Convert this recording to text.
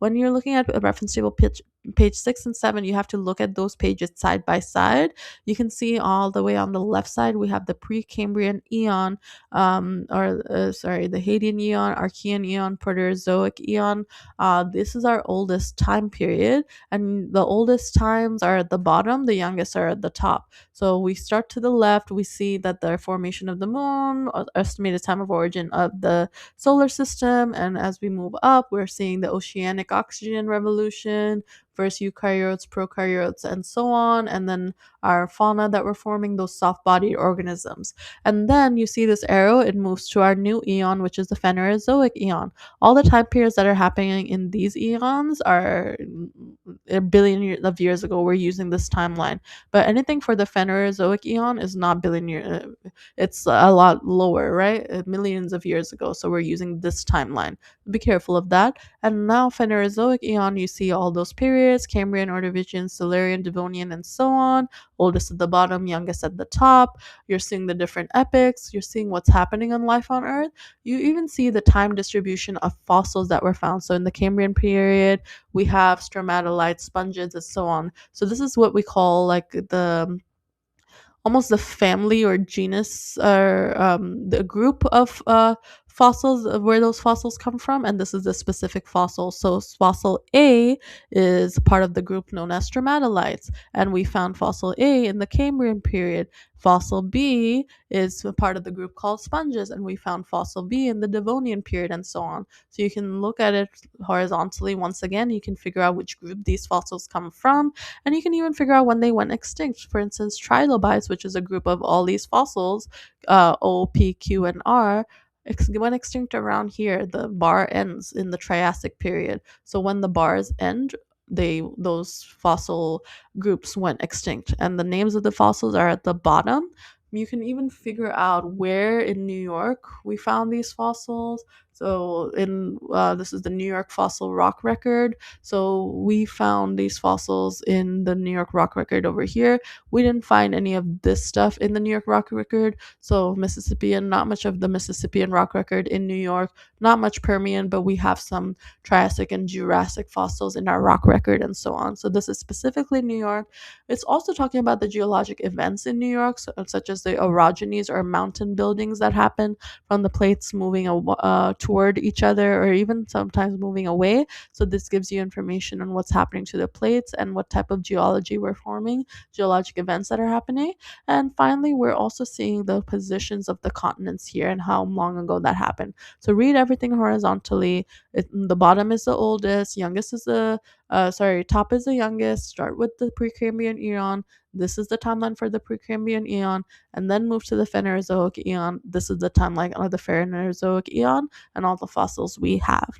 when you're looking at a reference table page 6 and 7, you have to look at those pages side by side. You can see all the way on the left side we have the Precambrian eon, the Hadean eon, Archean eon, Proterozoic eon. This is our oldest time period, and the oldest times are at the bottom, the youngest are at the top. So we start to the left, we see that the formation of the moon, estimated time of origin of the solar system, and as we move up, we're seeing the oceanic oxygen revolution, first eukaryotes, prokaryotes, and so on, and then our fauna that we're forming, those soft-bodied organisms. And then you see this arrow, it moves to our new eon, which is the Phanerozoic eon. All the time periods that are happening in these eons are a billion of years ago. We're using this timeline, but anything for the Phanerozoic eon is not billion years. It's a lot lower, right? Millions of years ago. So we're using this timeline. Be careful of that. And now Phanerozoic eon, you see all those periods: Cambrian, Ordovician, Silurian, Devonian, and so on. Oldest at the bottom, youngest at the top. You're seeing the different epochs. You're seeing what's happening on life on Earth. You even see the time distribution of fossils that were found. So in the Cambrian period, we have stromatolites, sponges, and so on. So this is what we call like the almost the family or genus or the group of fossils of where those fossils come from, and this is the specific fossil. So fossil A is part of the group known as stromatolites, and we found fossil A in the Cambrian period. Fossil B is a part of the group called sponges, and we found fossil B in the Devonian period, and so on. So you can look at it horizontally. Once again, you can figure out which group these fossils come from, and you can even figure out when they went extinct. For instance, trilobites, which is a group of all these fossils, O, P, Q, and R, went extinct around here. The bar ends in the Triassic period. So when the bars end, those fossil groups went extinct. And the names of the fossils are at the bottom. You can even figure out where in New York we found these fossils. So in this is the New York Fossil Rock Record. So we found these fossils in the New York Rock Record over here. We didn't find any of this stuff in the New York Rock Record. So Mississippian, not much of the Mississippian Rock Record in New York, not much Permian, but we have some Triassic and Jurassic fossils in our rock record and so on. So this is specifically New York. It's also talking about the geologic events in New York, such as the orogenies or mountain buildings that happen from the plates moving toward each other or even sometimes moving away. So this gives you information on what's happening to the plates and what type of geology we're forming, geologic events that are happening. And finally, we're also seeing the positions of the continents here and how long ago that happened. So read everything horizontally. The bottom is the oldest, youngest is the top is the youngest. Start with the Precambrian eon. This is the timeline for the Precambrian eon, and then move to the Phanerozoic eon. This is the timeline of the Phanerozoic eon and all the fossils we have.